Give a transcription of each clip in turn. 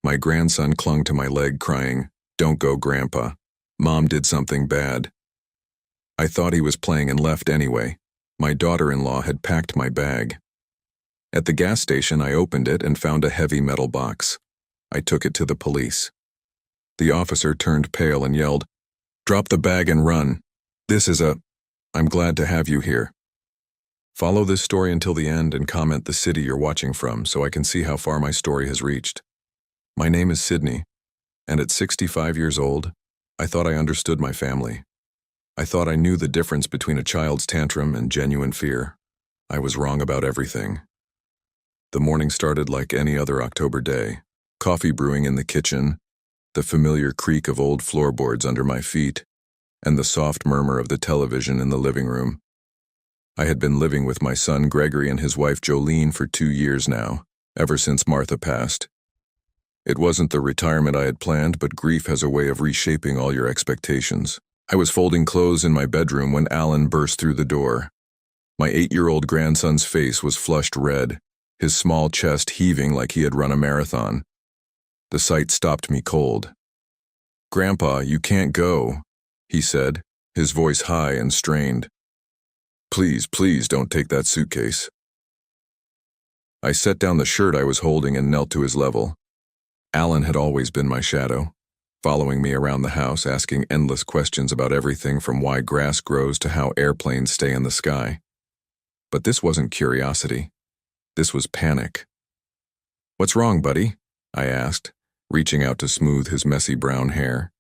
My grandson clung to my leg, crying, "Don't go, Grandpa. Mom did something bad." I thought he was playing and left anyway. My daughter-in-law had packed my bag. At the gas station, I opened it and found a heavy metal box. I took it to the police. The officer turned pale and yelled, "Drop the bag and run. This is a... I'm glad to have you here." Follow this story until the end and comment the city you're watching from so I can see how far my story has reached. My name is Sydney, and at 65 years old, I thought I understood my family. I thought I knew the difference between a child's tantrum and genuine fear. I was wrong about everything. The morning started like any other October day. Coffee brewing in the kitchen, the familiar creak of old floorboards under my feet, and the soft murmur of the television in the living room. I had been living with my son Gregory and his wife Jolene for 2 years now, ever since Martha passed. It wasn't the retirement I had planned, but grief has a way of reshaping all your expectations. I was folding clothes in my bedroom when Alan burst through the door. My 8-year-old grandson's face was flushed red, his small chest heaving like he had run a marathon. The sight stopped me cold. "Grandpa, you can't go," he said, his voice high and strained. "Please, please don't take that suitcase." I set down the shirt I was holding and knelt to his level. Alan had always been my shadow, following me around the house, asking endless questions about everything from why grass grows to how airplanes stay in the sky. But this wasn't curiosity. This was panic. "What's wrong, buddy?" I asked, reaching out to smooth his messy brown hair.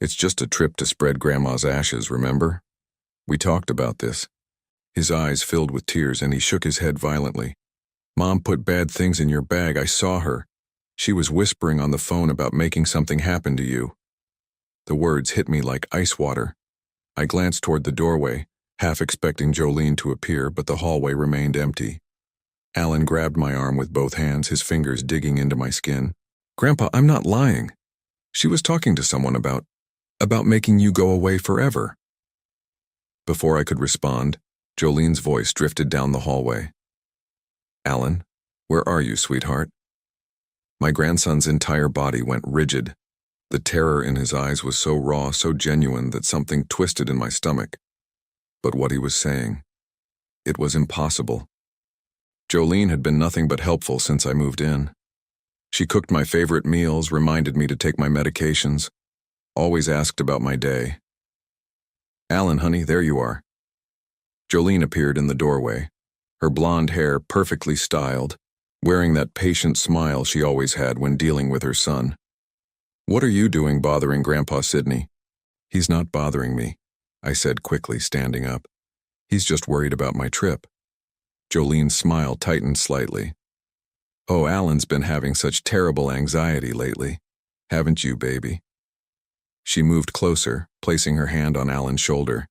"It's just a trip to spread Grandma's ashes, remember? We talked about this." His eyes filled with tears and he shook his head violently. "Mom put bad things in your bag. I saw her. She was whispering on the phone about making something happen to you." The words hit me like ice water. I glanced toward the doorway, half expecting Jolene to appear, but the hallway remained empty. Alan grabbed my arm with both hands, his fingers digging into my skin. "Grandpa, I'm not lying. She was talking to someone about making you go away forever." Before I could respond, Jolene's voice drifted down the hallway. "Alan, where are you, sweetheart?" My grandson's entire body went rigid. The terror in his eyes was so raw, so genuine that something twisted in my stomach. But what he was saying, it was impossible. Jolene had been nothing but helpful since I moved in. She cooked my favorite meals, reminded me to take my medications, always asked about my day. "Alan, honey, there you are." Jolene appeared in the doorway, her blonde hair perfectly styled, wearing that patient smile she always had when dealing with her son. "What are you doing bothering Grandpa, Sydney?" "He's not bothering me," I said quickly, standing up. "He's just worried about my trip." Jolene's smile tightened slightly. "Oh, Alan's been having such terrible anxiety lately. Haven't you, baby?" She moved closer, placing her hand on Alan's shoulder.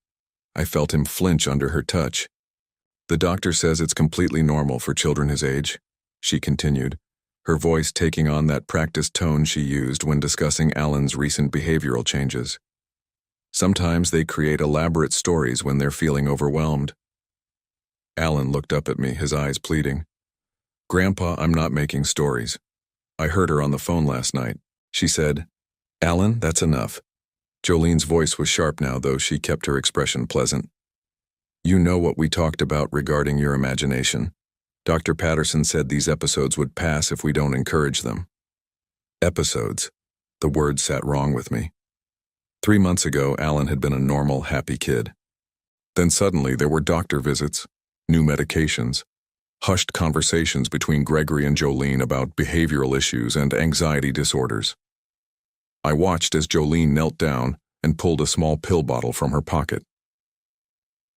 I felt him flinch under her touch. "The doctor says it's completely normal for children his age," she continued, her voice taking on that practiced tone she used when discussing Alan's recent behavioral changes. "Sometimes they create elaborate stories when they're feeling overwhelmed." Alan looked up at me, his eyes pleading. "Grandpa, I'm not making stories. I heard her on the phone last night. She said..." "Alan, that's enough." Jolene's voice was sharp now, though she kept her expression pleasant. "You know what we talked about regarding your imagination. Dr. Patterson said these episodes would pass if we don't encourage them." Episodes. The word sat wrong with me. 3 months ago, Alan had been a normal, happy kid. Then suddenly there were doctor visits, new medications, hushed conversations between Gregory and Jolene about behavioral issues and anxiety disorders. I watched as Jolene knelt down and pulled a small pill bottle from her pocket.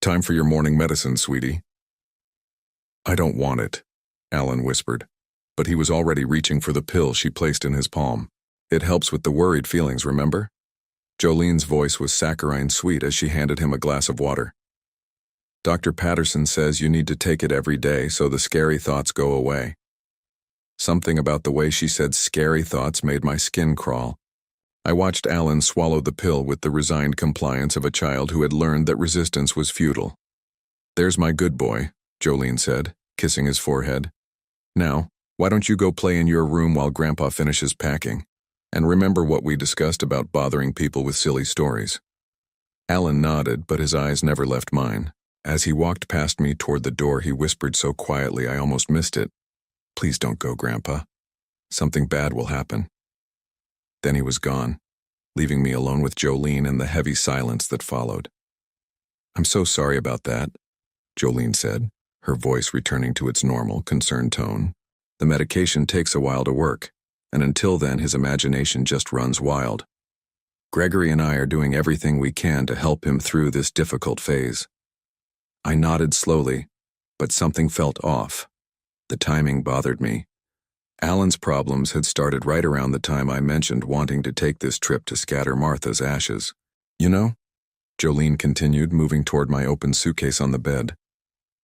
"Time for your morning medicine, sweetie." "I don't want it," Alan whispered, but he was already reaching for the pill she placed in his palm. "It helps with the worried feelings, remember?" Jolene's voice was saccharine sweet as she handed him a glass of water. "Dr. Patterson says you need to take it every day so the scary thoughts go away." Something about the way she said scary thoughts made my skin crawl. I watched Alan swallow the pill with the resigned compliance of a child who had learned that resistance was futile. "There's my good boy," Jolene said, kissing his forehead. "Now, Why don't you go play in your room while Grandpa finishes packing? And remember what we discussed about bothering people with silly stories." Alan nodded, but his eyes never left mine. As he walked past me toward the door, he whispered so quietly I almost missed it. "Please don't go, Grandpa. Something bad will happen." Then he was gone, leaving me alone with Jolene and the heavy silence that followed. "I'm so sorry about that," Jolene said, her voice returning to its normal, concerned tone. "The medication takes a while to work, and until then his imagination just runs wild. Gregory and I are doing everything we can to help him through this difficult phase." I nodded slowly, but something felt off. The timing bothered me. Alan's problems had started right around the time I mentioned wanting to take this trip to scatter Martha's ashes. "You know," Jolene continued, moving toward my open suitcase on the bed,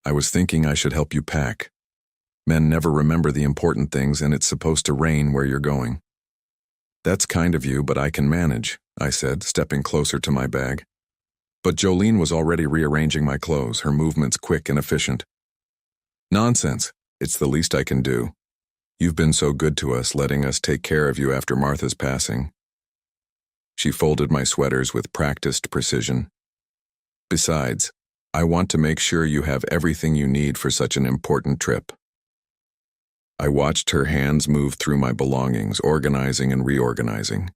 "I was thinking I should help you pack. Men never remember the important things, and it's supposed to rain where you're going." "That's kind of you, but I can manage," I said, stepping closer to my bag. But Jolene was already rearranging my clothes, her movements quick and efficient. "Nonsense. It's the least I can do. You've been so good to us, letting us take care of you after Martha's passing." She folded my sweaters with practiced precision. "Besides, I want to make sure you have everything you need for such an important trip." I watched her hands move through my belongings, organizing and reorganizing.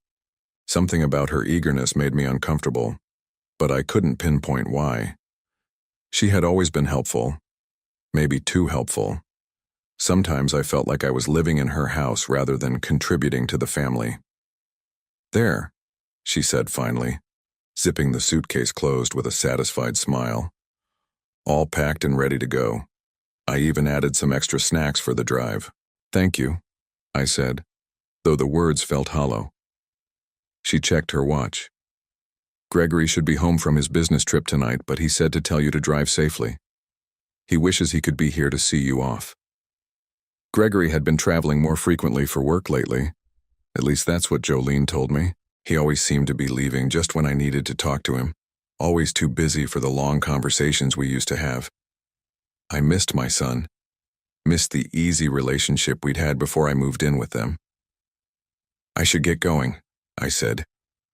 Something about her eagerness made me uncomfortable, but I couldn't pinpoint why. She had always been helpful, maybe too helpful. Sometimes I felt like I was living in her house rather than contributing to the family. "There," she said finally, zipping the suitcase closed with a satisfied smile. "All packed and ready to go. I even added some extra snacks for the drive." "Thank you," I said, though the words felt hollow. She checked her watch. "Gregory should be home from his business trip tonight, but he said to tell you to drive safely. He wishes he could be here to see you off." Gregory had been traveling more frequently for work lately. At least that's what Jolene told me. He always seemed to be leaving just when I needed to talk to him, always too busy for the long conversations we used to have. I missed my son, missed the easy relationship we'd had before I moved in with them. "I should get going," I said,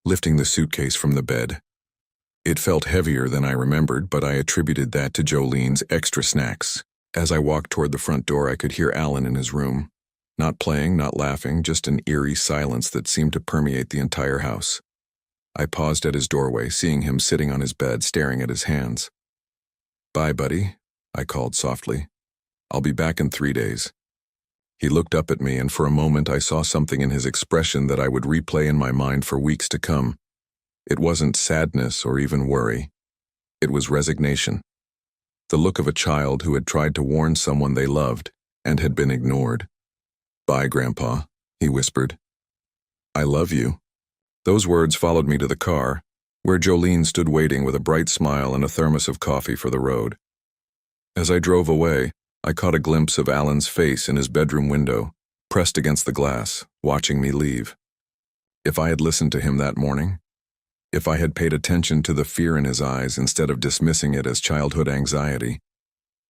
lifting the suitcase from the bed. It felt heavier than I remembered, but I attributed that to Jolene's extra snacks. As I walked toward the front door, I could hear Alan in his room. Not playing, not laughing, just an eerie silence that seemed to permeate the entire house. I paused at his doorway, seeing him sitting on his bed, staring at his hands. "Bye, buddy," I called softly. "I'll be back in 3 days." He looked up at me, and for a moment I saw something in his expression that I would replay in my mind for weeks to come. It wasn't sadness or even worry. It was resignation. The look of a child who had tried to warn someone they loved and had been ignored. "Bye, Grandpa," he whispered. "I love you." Those words followed me to the car, where Jolene stood waiting with a bright smile and a thermos of coffee for the road. As I drove away, I caught a glimpse of Alan's face in his bedroom window, pressed against the glass, watching me leave. If I had listened to him that morning, if I had paid attention to the fear in his eyes instead of dismissing it as childhood anxiety,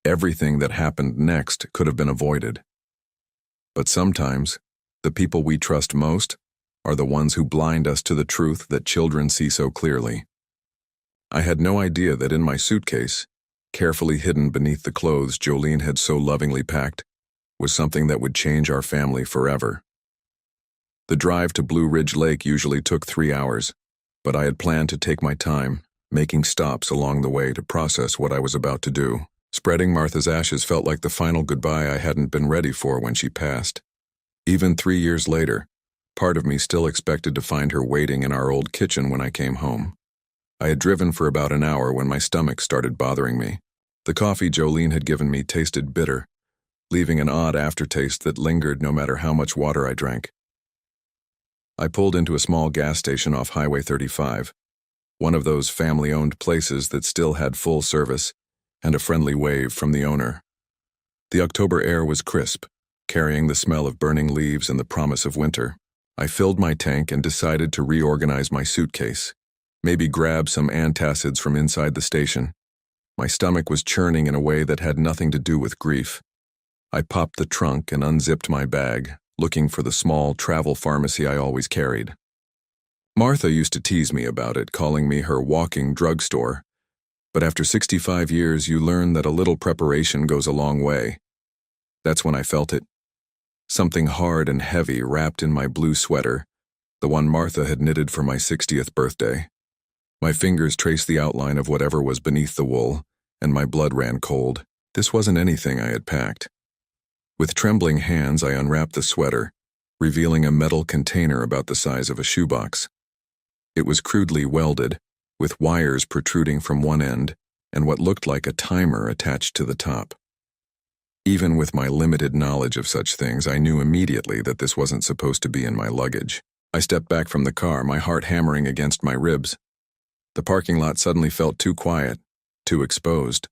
everything that happened next could have been avoided. But sometimes, the people we trust most are the ones who blind us to the truth that children see so clearly. I had no idea that in my suitcase, carefully hidden beneath the clothes Jolene had so lovingly packed, was something that would change our family forever. The drive to Blue Ridge Lake usually took 3 hours, but I had planned to take my time, making stops along the way to process what I was about to do. Spreading Martha's ashes felt like the final goodbye I hadn't been ready for when she passed. Even 3 years later, part of me still expected to find her waiting in our old kitchen when I came home. I had driven for about an hour when my stomach started bothering me. The coffee Jolene had given me tasted bitter, leaving an odd aftertaste that lingered no matter how much water I drank. I pulled into a small gas station off Highway 35, one of those family-owned places that still had full service and a friendly wave from the owner. The October air was crisp, carrying the smell of burning leaves and the promise of winter. I filled my tank and decided to reorganize my suitcase, maybe grab some antacids from inside the station. My stomach was churning in a way that had nothing to do with grief. I popped the trunk and unzipped my bag, looking for the small travel pharmacy I always carried. Martha used to tease me about it, calling me her walking drugstore. But after 65 years, you learn that a little preparation goes a long way. That's when I felt it. Something hard and heavy wrapped in my blue sweater, the one Martha had knitted for my 60th birthday. My fingers traced the outline of whatever was beneath the wool, and my blood ran cold. This wasn't anything I had packed. With trembling hands, I unwrapped the sweater, revealing a metal container about the size of a shoebox. It was crudely welded, with wires protruding from one end and what looked like a timer attached to the top. Even with my limited knowledge of such things, I knew immediately that this wasn't supposed to be in my luggage. I stepped back from the car, my heart hammering against my ribs. The parking lot suddenly felt too quiet, too exposed.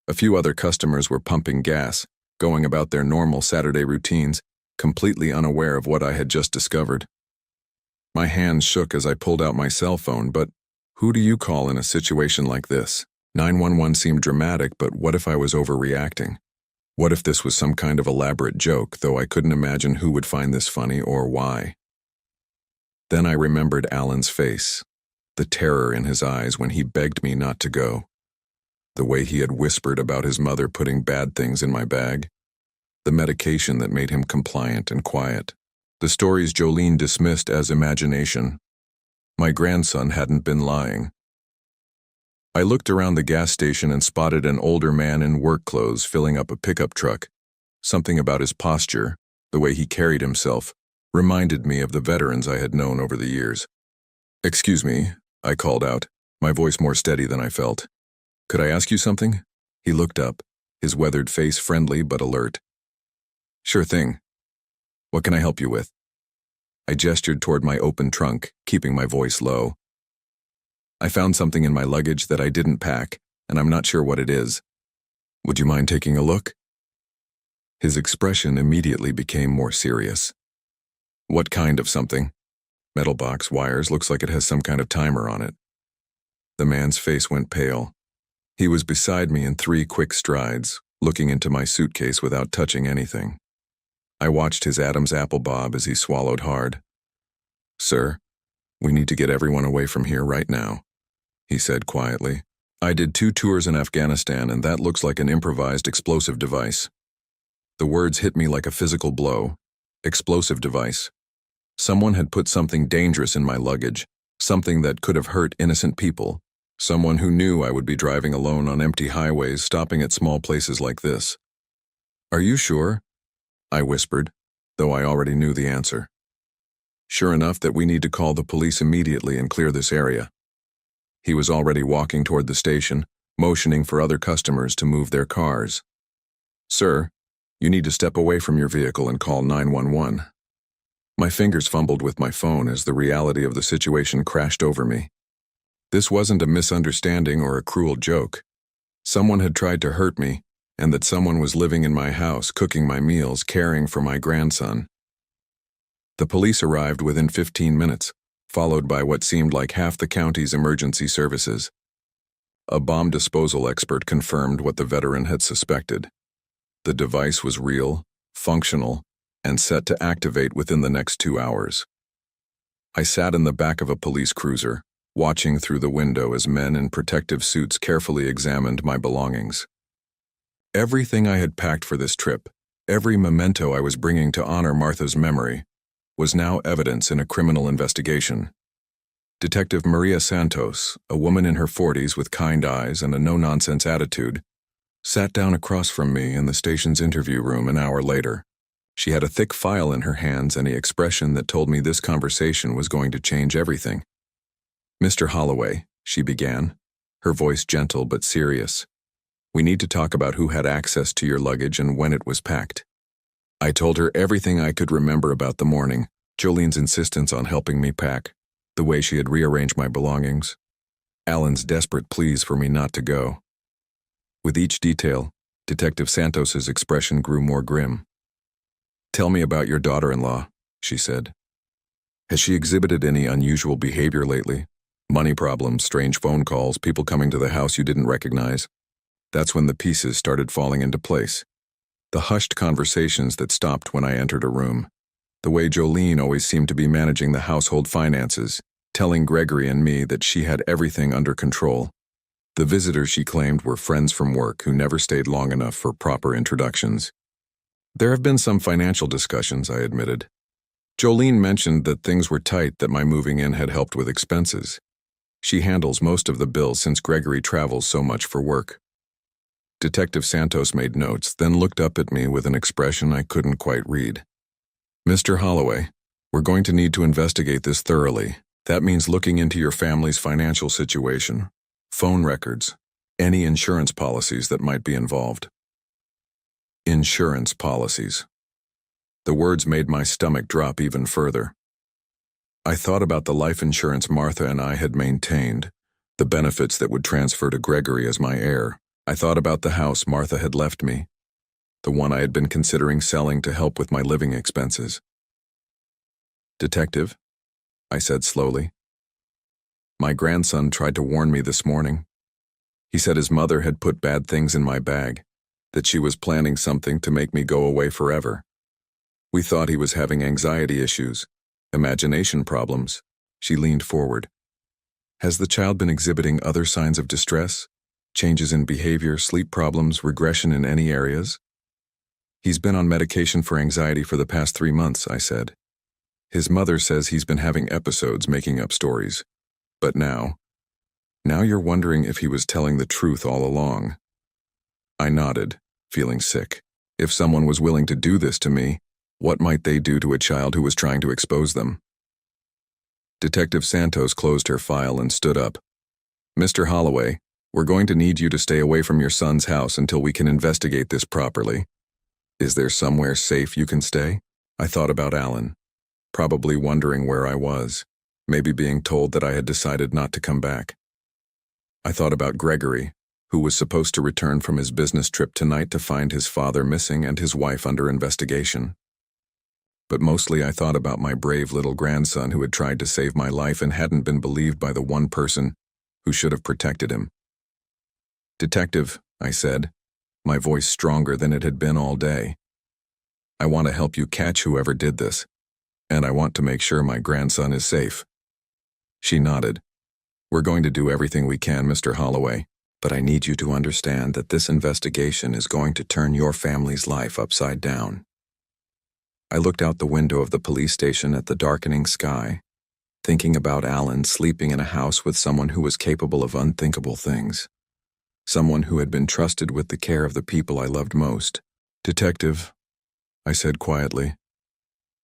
A few other customers were pumping gas, going about their normal Saturday routines, completely unaware of what I had just discovered. My hands shook as I pulled out my cell phone, but who do you call in a situation like this? 911 seemed dramatic, but what if I was overreacting? What if this was some kind of elaborate joke, though I couldn't imagine who would find this funny or why? Then I remembered Alan's face, the terror in his eyes when he begged me not to go. The way he had whispered about his mother putting bad things in my bag. The medication that made him compliant and quiet. The stories Jolene dismissed as imagination. My grandson hadn't been lying. I looked around the gas station and spotted an older man in work clothes filling up a pickup truck. Something about his posture, the way he carried himself, reminded me of the veterans I had known over the years. "Excuse me," I called out, my voice more steady than I felt. "Could I ask you something?" He looked up, his weathered face friendly but alert. "Sure thing. What can I help you with?" I gestured toward my open trunk, keeping my voice low. "I found something in my luggage that I didn't pack, and I'm not sure what it is. Would you mind taking a look?" His expression immediately became more serious. "What kind of something?" "Metal box, wires, looks like it has some kind of timer on it." The man's face went pale. He was beside me in 3 quick strides, looking into my suitcase without touching anything. I watched his Adam's apple bob as he swallowed hard. "Sir, we need to get everyone away from here right now," he said quietly. "I did 2 tours in Afghanistan, and that looks like an improvised explosive device." The words hit me like a physical blow. Explosive device. Someone had put something dangerous in my luggage, something that could have hurt innocent people. Someone who knew I would be driving alone on empty highways, stopping at small places like this. "Are you sure?" I whispered, though I already knew the answer. "Sure enough that we need to call the police immediately and clear this area." He was already walking toward the station, motioning for other customers to move their cars. "Sir, you need to step away from your vehicle and call 911. My fingers fumbled with my phone as the reality of the situation crashed over me. This wasn't a misunderstanding or a cruel joke. Someone had tried to hurt me, and that someone was living in my house, cooking my meals, caring for my grandson. The police arrived within 15 minutes, followed by what seemed like half the county's emergency services. A bomb disposal expert confirmed what the veteran had suspected. The device was real, functional, and set to activate within the next 2 hours. I sat in the back of a police cruiser, watching through the window as men in protective suits carefully examined my belongings. Everything I had packed for this trip, every memento I was bringing to honor Martha's memory, was now evidence in a criminal investigation. Detective Maria Santos, a woman in her 40s with kind eyes and a no-nonsense attitude, sat down across from me in the station's interview room an hour later. She had a thick file in her hands and an expression that told me this conversation was going to change everything. "Mr. Holloway," she began, her voice gentle but serious, "we need to talk about who had access to your luggage and when it was packed." I told her everything I could remember about the morning, Jolene's insistence on helping me pack, the way she had rearranged my belongings, Alan's desperate pleas for me not to go. With each detail, Detective Santos's expression grew more grim. "Tell me about your daughter-in-law," she said. "Has she exhibited any unusual behavior lately? Money problems, strange phone calls, people coming to the house you didn't recognize?" That's when the pieces started falling into place. The hushed conversations that stopped when I entered a room. The way Jolene always seemed to be managing the household finances, telling Gregory and me that she had everything under control. The visitors she claimed were friends from work who never stayed long enough for proper introductions. There have been some financial discussions, I admitted. Jolene mentioned that things were tight, that my moving in had helped with expenses. She handles most of the bills since Gregory travels so much for work. Detective Santos made notes, then looked up at me with an expression I couldn't quite read. Mr. Holloway, we're going to need to investigate this thoroughly. That means looking into your family's financial situation, phone records, any insurance policies that might be involved. Insurance policies. The words made my stomach drop even further. I thought about the life insurance Martha and I had maintained, the benefits that would transfer to Gregory as my heir. I thought about the house Martha had left me, the one I had been considering selling to help with my living expenses. Detective, I said slowly. My grandson tried to warn me this morning. He said his mother had put bad things in my bag, that she was planning something to make me go away forever. We thought he was having anxiety issues, imagination problems. She leaned forward. Has the child been exhibiting other signs of distress? Changes in behavior, sleep problems, regression in any areas? He's been on medication for anxiety for the past 3 months, I said. His mother says he's been having episodes making up stories. But now you're wondering if he was telling the truth all along. I nodded, feeling sick. If someone was willing to do this to me, what might they do to a child who was trying to expose them? Detective Santos closed her file and stood up. Mr. Holloway, we're going to need you to stay away from your son's house until we can investigate this properly. Is there somewhere safe you can stay? I thought about Alan, probably wondering where I was, maybe being told that I had decided not to come back. I thought about Gregory, who was supposed to return from his business trip tonight to find his father missing and his wife under investigation. But mostly I thought about my brave little grandson who had tried to save my life and hadn't been believed by the one person who should have protected him. Detective, I said, my voice stronger than it had been all day. I want to help you catch whoever did this, and I want to make sure my grandson is safe. She nodded. We're going to do everything we can, Mr. Holloway, but I need you to understand that this investigation is going to turn your family's life upside down. I looked out the window of the police station at the darkening sky, thinking about Alan sleeping in a house with someone who was capable of unthinkable things. Someone who had been trusted with the care of the people I loved most. Detective, I said quietly,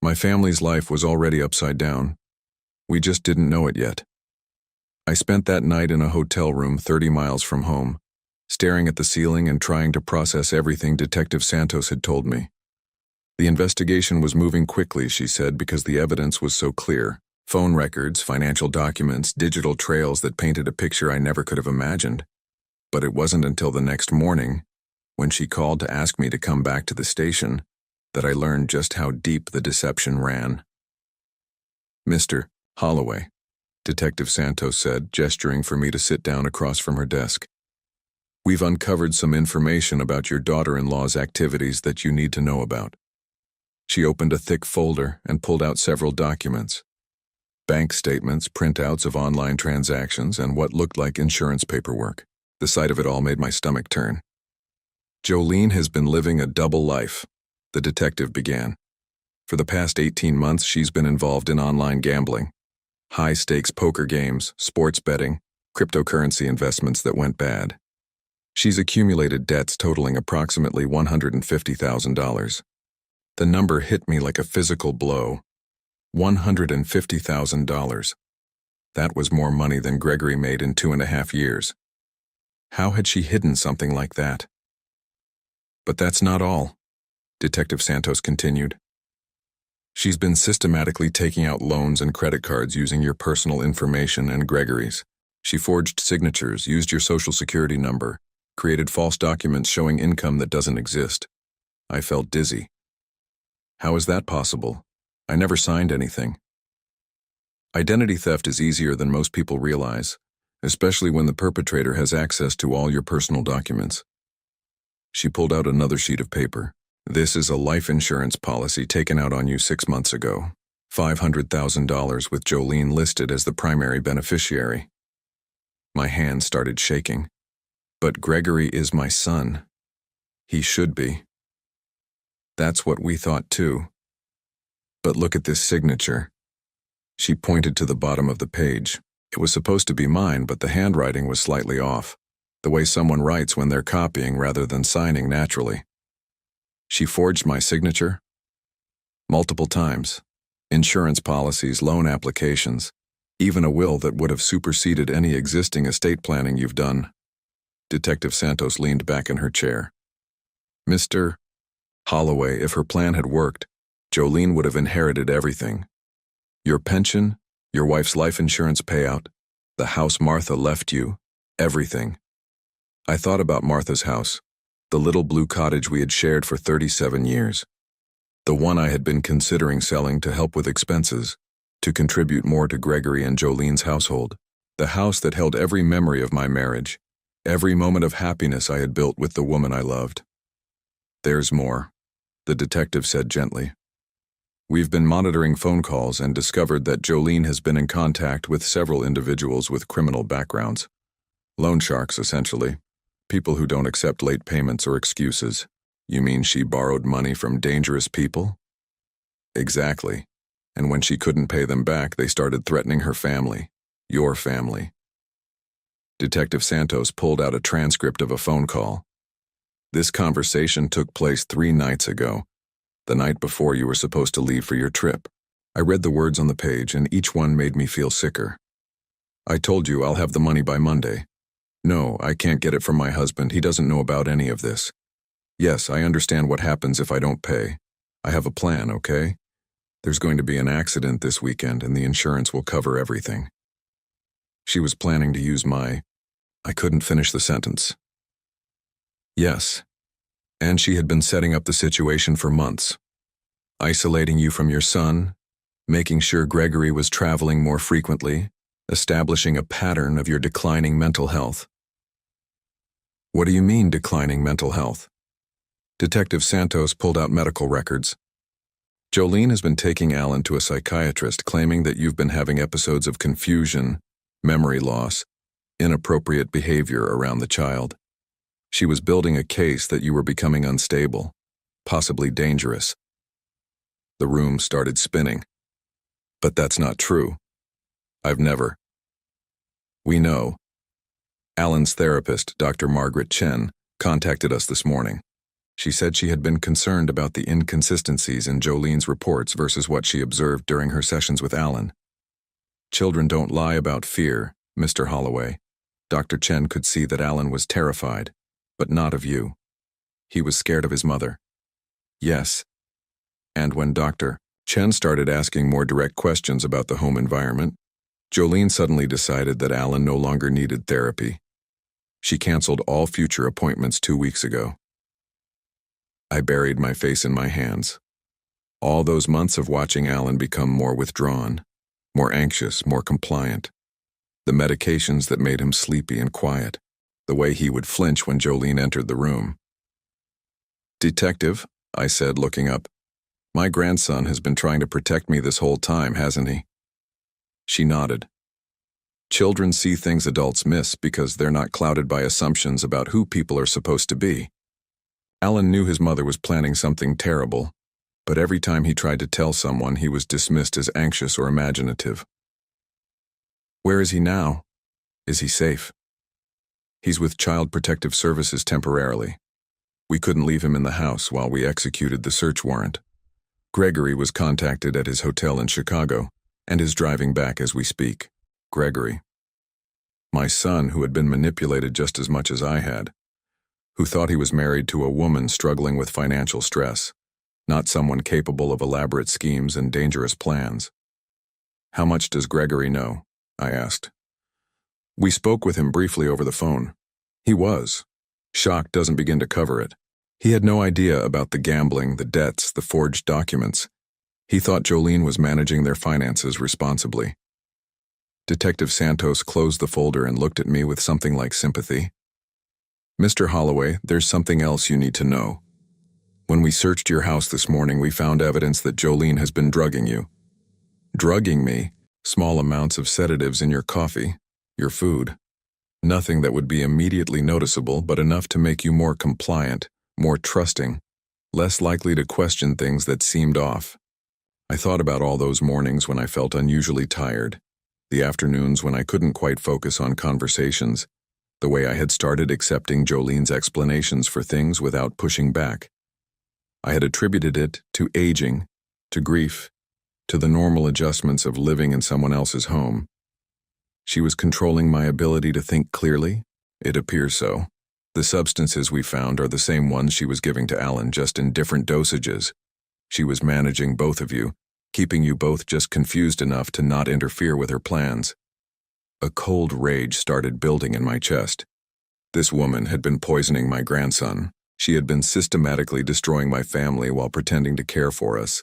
my family's life was already upside down. We just didn't know it yet. I spent that night in a hotel room 30 miles from home, staring at the ceiling and trying to process everything Detective Santos had told me. The investigation was moving quickly, she said, because the evidence was so clear. Phone records, financial documents, digital trails that painted a picture I never could have imagined. But it wasn't until the next morning, when she called to ask me to come back to the station, that I learned just how deep the deception ran. Mr. Holloway, Detective Santos said, gesturing for me to sit down across from her desk. We've uncovered some information about your daughter-in-law's activities that you need to know about. She opened a thick folder and pulled out several documents. Bank statements, printouts of online transactions, and what looked like insurance paperwork. The sight of it all made my stomach turn. Jolene has been living a double life, the detective began. For the past 18 months, she's been involved in online gambling. High-stakes poker games, sports betting, cryptocurrency investments that went bad. She's accumulated debts totaling approximately $150,000. The number hit me like a physical blow. $150,000. That was more money than Gregory made in 2.5 years. How had she hidden something like that? But that's not all, Detective Santos continued. She's been systematically taking out loans and credit cards using your personal information and Gregory's. She forged signatures, used your social security number, created false documents showing income that doesn't exist. I felt dizzy. How is that possible? I never signed anything. Identity theft is easier than most people realize, especially when the perpetrator has access to all your personal documents. She pulled out another sheet of paper. This is a life insurance policy taken out on you 6 months ago. $500,000 with Jolene listed as the primary beneficiary. My hand started shaking. But Gregory is my son. He should be. That's what we thought too. But look at this signature. She pointed to the bottom of the page. It was supposed to be mine, but the handwriting was slightly off, the way someone writes when they're copying rather than signing naturally. She forged my signature multiple times. Insurance policies, loan applications, even a will that would have superseded any existing estate planning you've done. Detective Santos leaned back in her chair. Mr. Holloway, if her plan had worked, Jolene would have inherited everything. Your pension, your wife's life insurance payout, the house Martha left you, everything. I thought about Martha's house, the little blue cottage we had shared for 37 years. The one I had been considering selling to help with expenses, to contribute more to Gregory and Jolene's household. The house that held every memory of my marriage, every moment of happiness I had built with the woman I loved. There's more, the detective said gently. We've been monitoring phone calls and discovered that Jolene has been in contact with several individuals with criminal backgrounds. Loan sharks, essentially. People who don't accept late payments or excuses. You mean she borrowed money from dangerous people? Exactly. And when she couldn't pay them back, they started threatening her family. Your family. Detective Santos pulled out a transcript of a phone call. This conversation took place 3 nights ago, the night before you were supposed to leave for your trip. I read the words on the page, and each one made me feel sicker. I told you I'll have the money by Monday. No, I can't get it from my husband. He doesn't know about any of this. Yes, I understand what happens if I don't pay. I have a plan, okay? There's going to be an accident this weekend, and the insurance will cover everything. She was planning to use I couldn't finish the sentence. Yes. And she had been setting up the situation for months. Isolating you from your son, making sure Gregory was traveling more frequently, establishing a pattern of your declining mental health. What do you mean, declining mental health? Detective Santos pulled out medical records. Jolene has been taking Alan to a psychiatrist, claiming that you've been having episodes of confusion, memory loss, inappropriate behavior around the child. She was building a case that you were becoming unstable, possibly dangerous. The room started spinning. But that's not true. I've never. We know. Alan's therapist, Dr. Margaret Chen, contacted us this morning. She said she had been concerned about the inconsistencies in Jolene's reports versus what she observed during her sessions with Alan. Children don't lie about fear, Mr. Holloway. Dr. Chen could see that Alan was terrified, but not of you. He was scared of his mother. Yes. And when Dr. Chen started asking more direct questions about the home environment, Jolene suddenly decided that Alan no longer needed therapy. She canceled all future appointments 2 weeks ago. I buried my face in my hands. All those months of watching Alan become more withdrawn, more anxious, more compliant. The medications that made him sleepy and quiet. The way he would flinch when Jolene entered the room. Detective, I said, looking up. My grandson has been trying to protect me this whole time, hasn't he? She nodded. Children see things adults miss because they're not clouded by assumptions about who people are supposed to be. Alan knew his mother was planning something terrible, but every time he tried to tell someone, he was dismissed as anxious or imaginative. Where is he now? Is he safe? He's with Child Protective Services temporarily. We couldn't leave him in the house while we executed the search warrant. Gregory was contacted at his hotel in Chicago and is driving back as we speak. Gregory. My son, who had been manipulated just as much as I had, who thought he was married to a woman struggling with financial stress, not someone capable of elaborate schemes and dangerous plans. How much does Gregory know? I asked. We spoke with him briefly over the phone. He was. Shock doesn't begin to cover it. He had no idea about the gambling, the debts, the forged documents. He thought Jolene was managing their finances responsibly. Detective Santos closed the folder and looked at me with something like sympathy. Mr. Holloway, there's something else you need to know. When we searched your house this morning, we found evidence that Jolene has been drugging you. Drugging me? Small amounts of sedatives in your coffee, your food. Nothing that would be immediately noticeable, but enough to make you more compliant, more trusting, less likely to question things that seemed off. I thought about all those mornings when I felt unusually tired, the afternoons when I couldn't quite focus on conversations, the way I had started accepting Jolene's explanations for things without pushing back. I had attributed it to aging, to grief, to the normal adjustments of living in someone else's home. She was controlling my ability to think clearly? It appears so. The substances we found are the same ones she was giving to Alan, just in different dosages. She was managing both of you, keeping you both just confused enough to not interfere with her plans. A cold rage started building in my chest. This woman had been poisoning my grandson. She had been systematically destroying my family while pretending to care for us.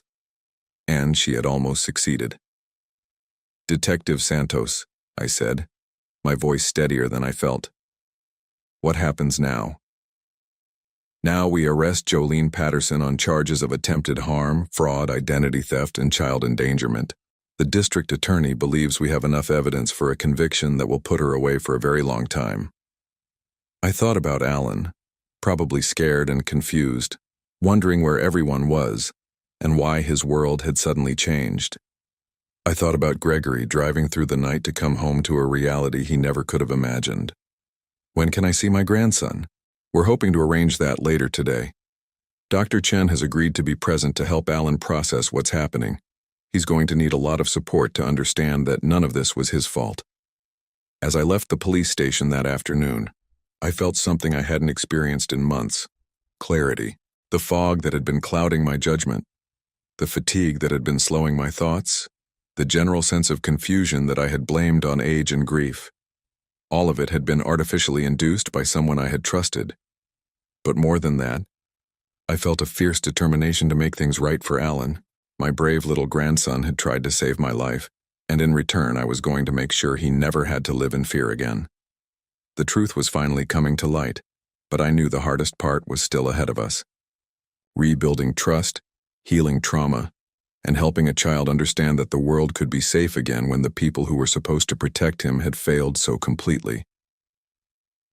And she had almost succeeded. "Detective Santos," I said, my voice steadier than I felt. "What happens now?" "Now we arrest Jolene Patterson on charges of attempted harm, fraud, identity theft, and child endangerment. The district attorney believes we have enough evidence for a conviction that will put her away for a very long time." I thought about Alan, probably scared and confused, wondering where everyone was, and why his world had suddenly changed. I thought about Gregory driving through the night to come home to a reality he never could have imagined. "When can I see my grandson?" "We're hoping to arrange that later today. Dr. Chen has agreed to be present to help Alan process what's happening. He's going to need a lot of support to understand that none of this was his fault." As I left the police station that afternoon, I felt something I hadn't experienced in months. Clarity. The fog that had been clouding my judgment. The fatigue that had been slowing my thoughts. The general sense of confusion that I had blamed on age and grief. All of it had been artificially induced by someone I had trusted. But more than that, I felt a fierce determination to make things right for Alan. My brave little grandson had tried to save my life, and in return I was going to make sure he never had to live in fear again. The truth was finally coming to light, but I knew the hardest part was still ahead of us. Rebuilding trust, healing trauma, and helping a child understand that the world could be safe again when the people who were supposed to protect him had failed so completely.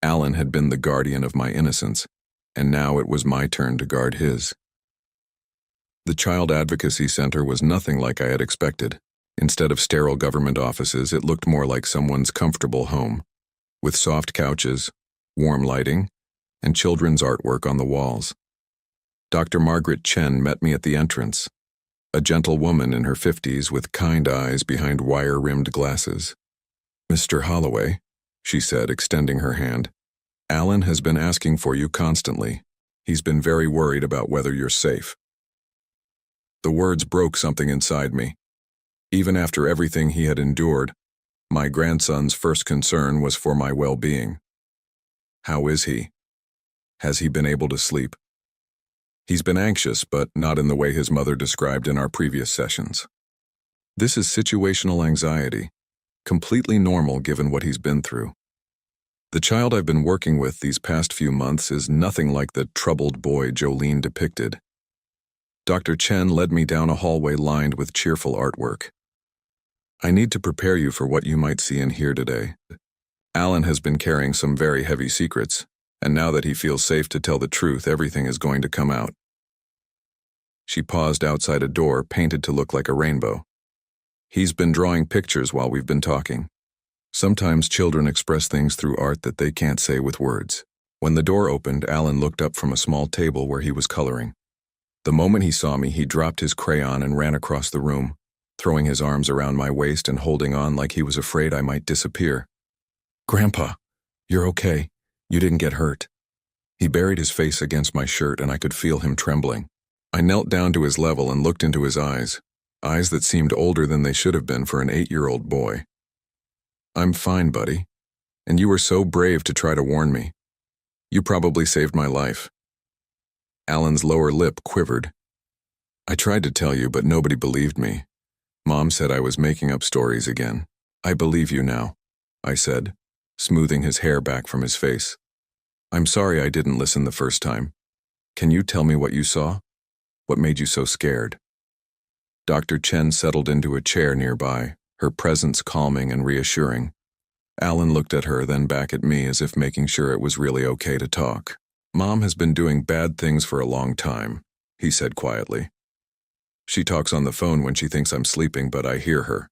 Alan had been the guardian of my innocence, and now it was my turn to guard his. The Child Advocacy Center was nothing like I had expected. Instead of sterile government offices, it looked more like someone's comfortable home, with soft couches, warm lighting, and children's artwork on the walls. Dr. Margaret Chen met me at the entrance, a gentle woman in her 50s with kind eyes behind wire-rimmed glasses. "Mr. Holloway," she said, extending her hand, "Alan has been asking for you constantly. He's been very worried about whether you're safe." The words broke something inside me. Even after everything he had endured, my grandson's first concern was for my well-being. "How is he? Has he been able to sleep?" "He's been anxious, but not in the way his mother described in our previous sessions. This is situational anxiety, completely normal given what he's been through. The child I've been working with these past few months is nothing like the troubled boy Jolene depicted." Dr. Chen led me down a hallway lined with cheerful artwork. "I need to prepare you for what you might see and hear today. Alan has been carrying some very heavy secrets, and now that he feels safe to tell the truth, everything is going to come out." She paused outside a door painted to look like a rainbow. "He's been drawing pictures while we've been talking. Sometimes children express things through art that they can't say with words." When the door opened, Alan looked up from a small table where he was coloring. The moment he saw me, he dropped his crayon and ran across the room, throwing his arms around my waist and holding on like he was afraid I might disappear. "Grandpa, you're okay. You didn't get hurt." He buried his face against my shirt and I could feel him trembling. I knelt down to his level and looked into his eyes that seemed older than they should have been for an 8-year-old boy. "I'm fine, buddy. And you were so brave to try to warn me. You probably saved my life." Alan's lower lip quivered. "I tried to tell you, but nobody believed me. Mom said I was making up stories again." "I believe you now," I said, smoothing his hair back from his face. "I'm sorry I didn't listen the first time. Can you tell me what you saw? What made you so scared? Dr. Chen settled into a chair nearby, her presence calming and reassuring. Alan looked at her, then back at me as if making sure it was really okay to talk. Mom has been doing bad things for a long time, he said quietly. She talks on the phone when she thinks I'm sleeping, but I hear her.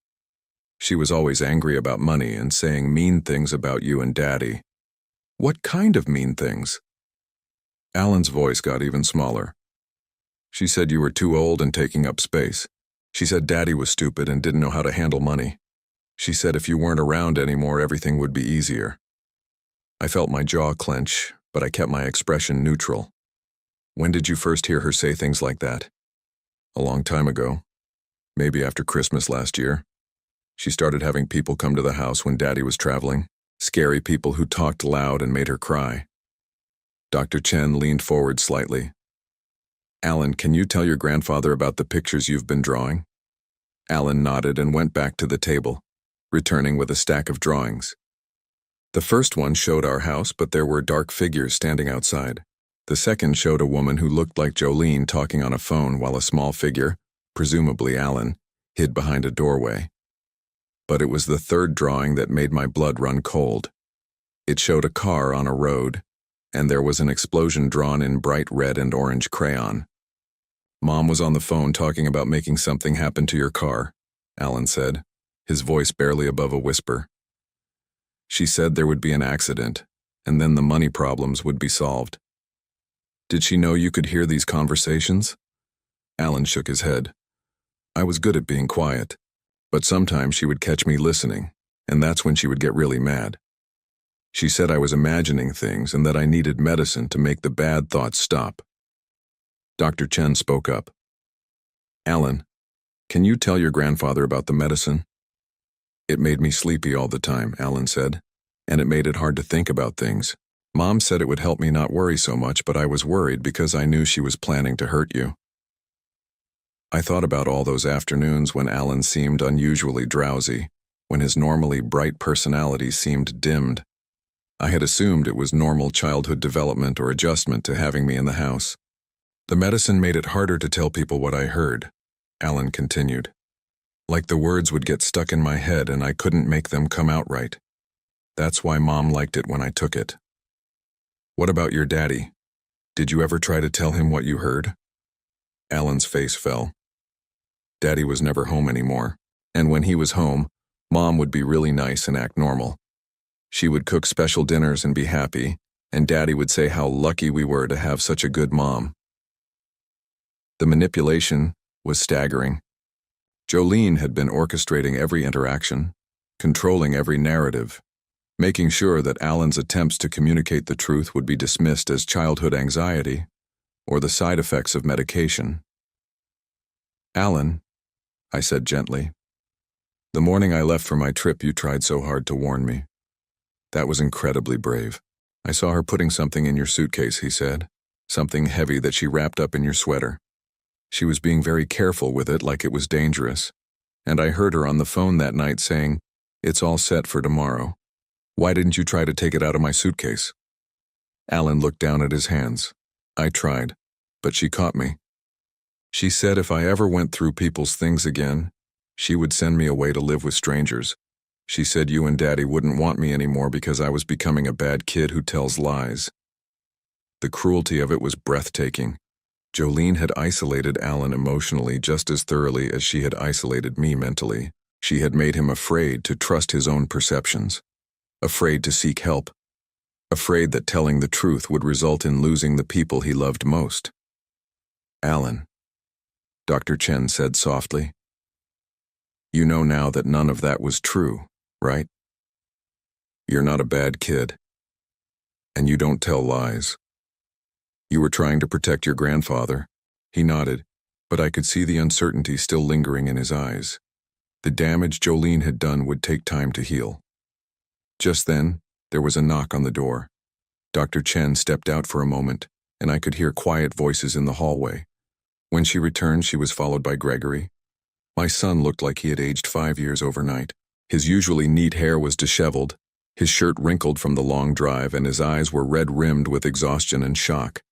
She was always angry about money and saying mean things about you and Daddy. What kind of mean things? Alan's voice got even smaller. She said you were too old and taking up space. She said Daddy was stupid and didn't know how to handle money. She said if you weren't around anymore, everything would be easier. I felt my jaw clench, but I kept my expression neutral. When did you first hear her say things like that? A long time ago. Maybe after Christmas last year. She started having people come to the house when Daddy was traveling. Scary people who talked loud and made her cry. Dr. Chen leaned forward slightly. Alan, can you tell your grandfather about the pictures you've been drawing? Alan nodded and went back to the table, returning with a stack of drawings. The first one showed our house, but there were dark figures standing outside. The second showed a woman who looked like Jolene talking on a phone while a small figure, presumably Alan, hid behind a doorway. But it was the third drawing that made my blood run cold. It showed a car on a road, and there was an explosion drawn in bright red and orange crayon. Mom was on the phone talking about making something happen to your car, Alan said, his voice barely above a whisper. She said there would be an accident, and then the money problems would be solved. Did she know you could hear these conversations? Alan shook his head. I was good at being quiet, but sometimes she would catch me listening, and that's when she would get really mad. She said I was imagining things and that I needed medicine to make the bad thoughts stop. Dr. Chen spoke up. Alan, can you tell your grandfather about the medicine? It made me sleepy all the time, Alan said, and it made it hard to think about things. Mom said it would help me not worry so much, but I was worried because I knew she was planning to hurt you. I thought about all those afternoons when Alan seemed unusually drowsy, when his normally bright personality seemed dimmed. I had assumed it was normal childhood development or adjustment to having me in the house. The medicine made it harder to tell people what I heard, Alan continued. Like the words would get stuck in my head and I couldn't make them come out right. That's why Mom liked it when I took it. What about your daddy? Did you ever try to tell him what you heard? Alan's face fell. Daddy was never home anymore, and when he was home, Mom would be really nice and act normal. She would cook special dinners and be happy, and Daddy would say how lucky we were to have such a good mom. The manipulation was staggering. Jolene had been orchestrating every interaction, controlling every narrative, making sure that Alan's attempts to communicate the truth would be dismissed as childhood anxiety or the side effects of medication. Alan, I said gently, the morning I left for my trip, you tried so hard to warn me. That was incredibly brave. I saw her putting something in your suitcase, he said, something heavy that she wrapped up in your sweater. She was being very careful with it, like it was dangerous, and I heard her on the phone that night saying, "It's all set for tomorrow. Why didn't you try to take it out of my suitcase?" Alan looked down at his hands. I tried, but she caught me. She said if I ever went through people's things again, she would send me away to live with strangers. She said you and Daddy wouldn't want me anymore because I was becoming a bad kid who tells lies. The cruelty of it was breathtaking. Jolene had isolated Alan emotionally just as thoroughly as she had isolated me mentally. She had made him afraid to trust his own perceptions, afraid to seek help, afraid that telling the truth would result in losing the people he loved most. Alan, Dr. Chen said softly, you know now that none of that was true, right? You're not a bad kid, and you don't tell lies. You were trying to protect your grandfather. He nodded, but I could see the uncertainty still lingering in his eyes. The damage Jolene had done would take time to heal. Just then, there was a knock on the door. Dr. Chen stepped out for a moment, and I could hear quiet voices in the hallway. When she returned, she was followed by Gregory. My son looked like he had aged 5 years overnight. His usually neat hair was disheveled, his shirt wrinkled from the long drive, and his eyes were red-rimmed with exhaustion and shock.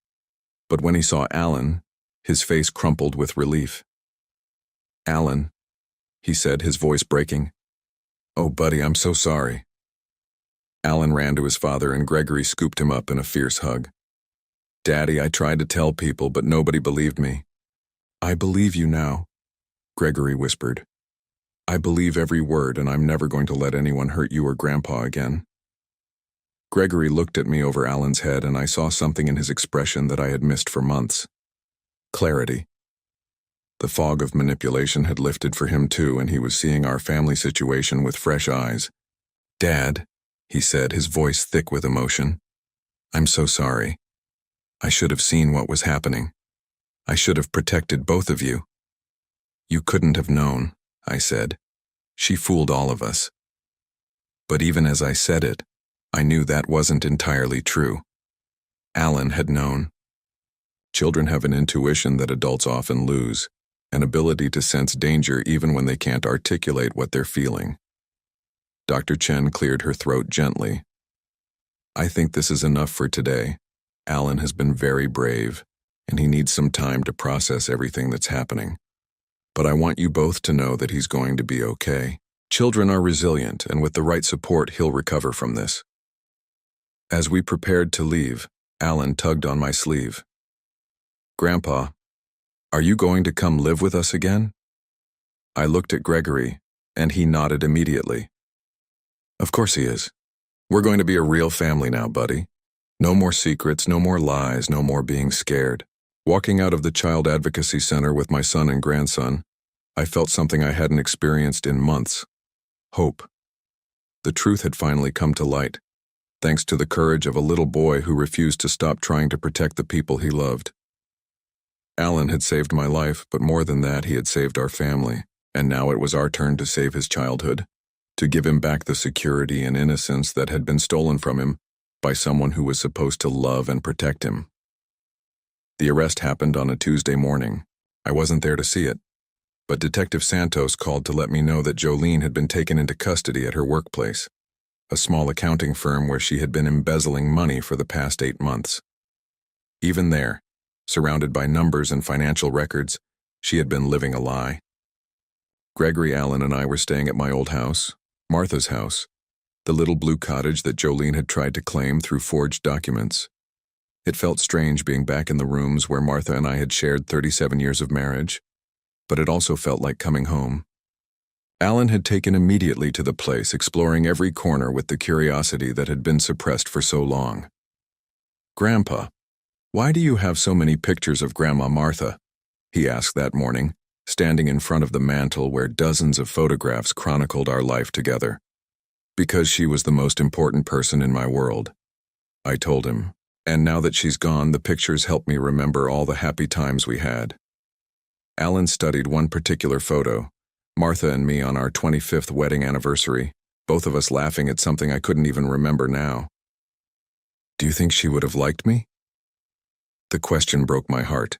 But when he saw Alan, his face crumpled with relief. "Alan," he said, his voice breaking. "Oh, buddy, I'm so sorry." Alan ran to his father and Gregory scooped him up in a fierce hug. "Daddy, I tried to tell people, but nobody believed me." "I believe you now," Gregory whispered. "I believe every word, and I'm never going to let anyone hurt you or Grandpa again." Gregory looked at me over Alan's head, and I saw something in his expression that I had missed for months. Clarity. The fog of manipulation had lifted for him too, and he was seeing our family situation with fresh eyes. "Dad," he said, his voice thick with emotion, "I'm so sorry. I should have seen what was happening. I should have protected both of you." "You couldn't have known," I said. "She fooled all of us." But even as I said it, I knew that wasn't entirely true. Alan had known. Children have an intuition that adults often lose, an ability to sense danger even when they can't articulate what they're feeling. Dr. Chen cleared her throat gently. "I think this is enough for today. Alan has been very brave, and he needs some time to process everything that's happening. But I want you both to know that he's going to be okay. Children are resilient, and with the right support, he'll recover from this." As we prepared to leave, Alan tugged on my sleeve. "Grandpa, are you going to come live with us again?" I looked at Gregory, and he nodded immediately. "Of course he is. We're going to be a real family now, buddy. No more secrets, no more lies, no more being scared." Walking out of the Child Advocacy Center with my son and grandson, I felt something I hadn't experienced in months. Hope. The truth had finally come to light, thanks to the courage of a little boy who refused to stop trying to protect the people he loved. Alan had saved my life, but more than that, he had saved our family, and now it was our turn to save his childhood, to give him back the security and innocence that had been stolen from him by someone who was supposed to love and protect him. The arrest happened on a Tuesday morning. I wasn't there to see it, but Detective Santos called to let me know that Jolene had been taken into custody at her workplace, a small accounting firm where she had been embezzling money for the past 8 months. Even there, surrounded by numbers and financial records, she had been living a lie. Gregory, Alan, and I were staying at my old house, Martha's house, the little blue cottage that Jolene had tried to claim through forged documents. It felt strange being back in the rooms where Martha and I had shared 37 years of marriage, but it also felt like coming home. Alan had taken immediately to the place, exploring every corner with the curiosity that had been suppressed for so long. "Grandpa, why do you have so many pictures of Grandma Martha?" he asked that morning, standing in front of the mantel where dozens of photographs chronicled our life together. "Because she was the most important person in my world," I told him, "and now that she's gone, the pictures help me remember all the happy times we had." Alan studied one particular photo, Martha and me on our 25th wedding anniversary, both of us laughing at something I couldn't even remember now. "Do you think she would have liked me?" The question broke my heart.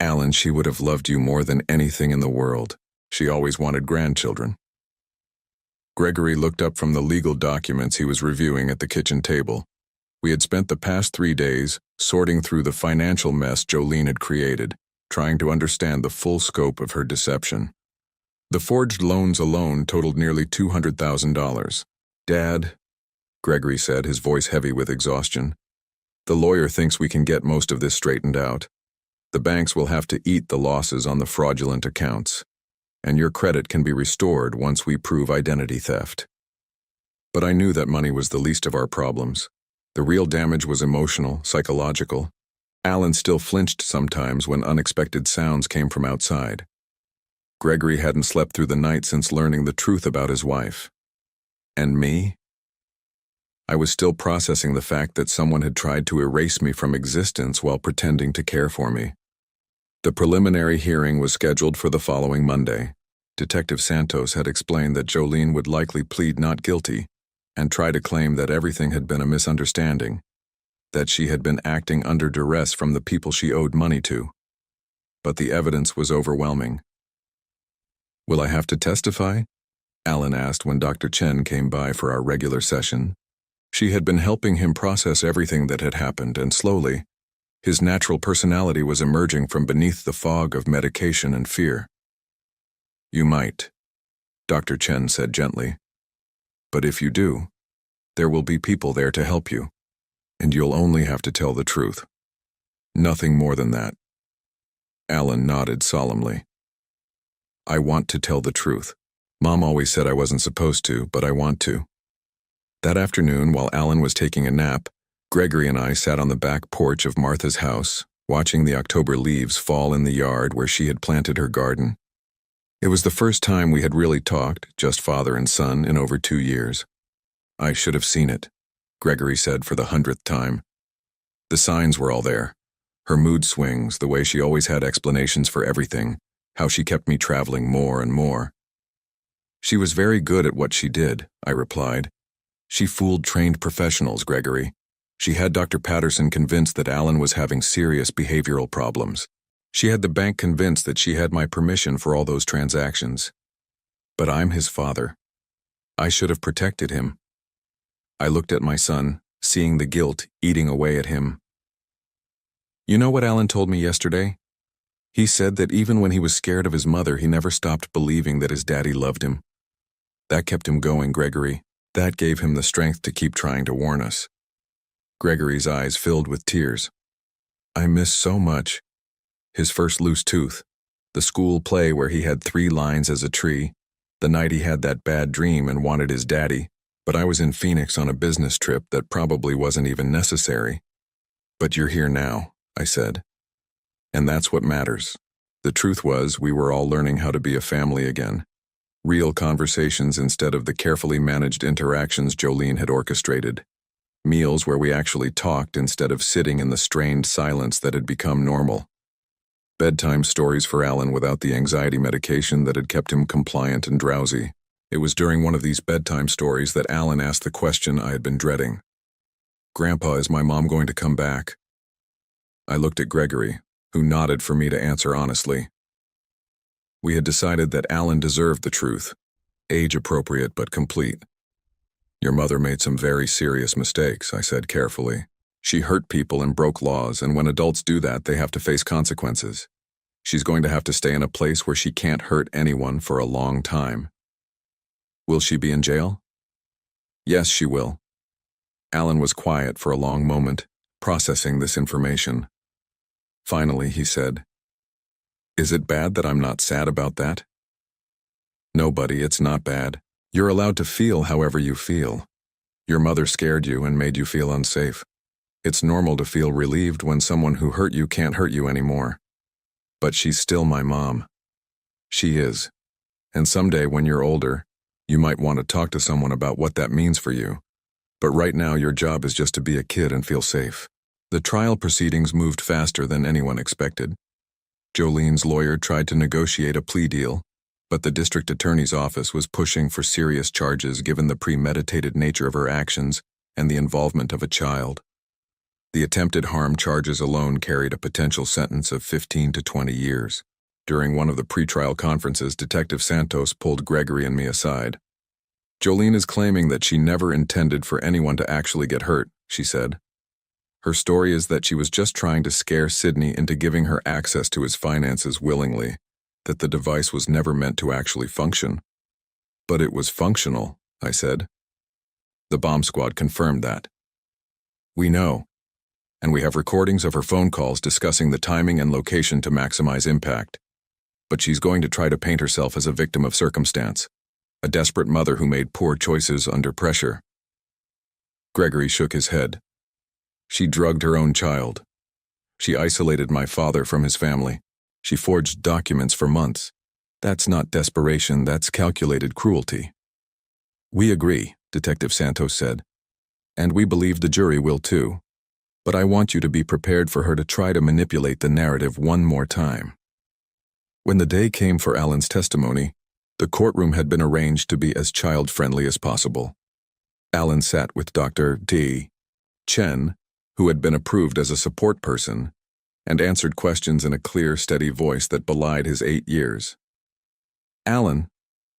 "Alan, she would have loved you more than anything in the world. She always wanted grandchildren." Gregory looked up from the legal documents he was reviewing at the kitchen table. We had spent the past 3 days sorting through the financial mess Jolene had created, trying to understand the full scope of her deception. The forged loans alone totaled nearly $200,000. "Dad," Gregory said, his voice heavy with exhaustion, "the lawyer thinks we can get most of this straightened out. The banks will have to eat the losses on the fraudulent accounts, and your credit can be restored once we prove identity theft." But I knew that money was the least of our problems. The real damage was emotional, psychological. Alan still flinched sometimes when unexpected sounds came from outside. Gregory hadn't slept through the night since learning the truth about his wife. And me? I was still processing the fact that someone had tried to erase me from existence while pretending to care for me. The preliminary hearing was scheduled for the following Monday. Detective Santos had explained that Jolene would likely plead not guilty and try to claim that everything had been a misunderstanding, that she had been acting under duress from the people she owed money to. But the evidence was overwhelming. "Will I have to testify?" Alan asked when Dr. Chen came by for our regular session. She had been helping him process everything that had happened, and slowly, His natural personality was emerging from beneath the fog of medication and fear. "You might," Dr. Chen said gently. "But if you do, there will be people there to help you, and you'll only have to tell the truth. Nothing more than that." Alan nodded solemnly. "I want to tell the truth. Mom always said I wasn't supposed to, but I want to." That afternoon, while Alan was taking a nap, Gregory and I sat on the back porch of Martha's house, watching the October leaves fall in the yard where she had planted her garden. It was the first time we had really talked, just father and son, in over 2 years. "I should have seen it," Gregory said for the 100th time. The signs were all there. Her mood swings, the way she always had explanations for everything, how she kept me traveling more and more. "She was very good at what she did," I replied. "She fooled trained professionals, Gregory. She had Dr. Patterson convinced that Alan was having serious behavioral problems. She had the bank convinced that she had my permission for all those transactions. But I'm his father. I should have protected him." I looked at my son, seeing the guilt eating away at him. "You know what Alan told me yesterday? He said that even when he was scared of his mother, he never stopped believing that his daddy loved him. That kept him going, Gregory. That gave him the strength to keep trying to warn us." Gregory's eyes filled with tears. "I miss so much. His first loose tooth, the school play where he had 3 lines as a tree, the night he had that bad dream and wanted his daddy, but I was in Phoenix on a business trip that probably wasn't even necessary. But you're here now," I said. "And that's what matters." The truth was, we were all learning how to be a family again. Real conversations instead of the carefully managed interactions Jolene had orchestrated. Meals where we actually talked instead of sitting in the strained silence that had become normal. Bedtime stories for Alan without the anxiety medication that had kept him compliant and drowsy. It was during one of these bedtime stories that Alan asked the question I had been dreading. "Grandpa, is my mom going to come back?" I looked at Gregory, who nodded for me to answer honestly. We had decided that Alan deserved the truth, age-appropriate but complete. "Your mother made some very serious mistakes," I said carefully. "She hurt people and broke laws, and when adults do that, they have to face consequences. She's going to have to stay in a place where she can't hurt anyone for a long time." "Will she be in jail?" "Yes, she will." Alan was quiet for a long moment, processing this information. Finally, he said, "Is it bad that I'm not sad about that?" "No, buddy, it's not bad. You're allowed to feel however you feel. Your mother scared you and made you feel unsafe. It's normal to feel relieved when someone who hurt you can't hurt you anymore. But she's still my mom. She is. And someday when you're older, you might want to talk to someone about what that means for you. But right now your job is just to be a kid and feel safe." The trial proceedings moved faster than anyone expected. Jolene's lawyer tried to negotiate a plea deal, but the district attorney's office was pushing for serious charges given the premeditated nature of her actions and the involvement of a child. The attempted harm charges alone carried a potential sentence of 15 to 20 years. During one of the pretrial conferences, Detective Santos pulled Gregory and me aside. "Jolene is claiming that she never intended for anyone to actually get hurt," she said. "Her story is that she was just trying to scare Sydney into giving her access to his finances willingly, that the device was never meant to actually function." "But it was functional," I said. "The bomb squad confirmed that." "We know. And we have recordings of her phone calls discussing the timing and location to maximize impact. But she's going to try to paint herself as a victim of circumstance, a desperate mother who made poor choices under pressure." Gregory shook his head. "She drugged her own child. She isolated my father from his family. She forged documents for months. That's not desperation, that's calculated cruelty." "We agree," Detective Santos said. "And we believe the jury will too. But I want you to be prepared for her to try to manipulate the narrative one more time." When the day came for Alan's testimony, the courtroom had been arranged to be as child-friendly as possible. Alan sat with Dr. D. Chen, who had been approved as a support person, and answered questions in a clear, steady voice that belied his 8 years. "Alan,"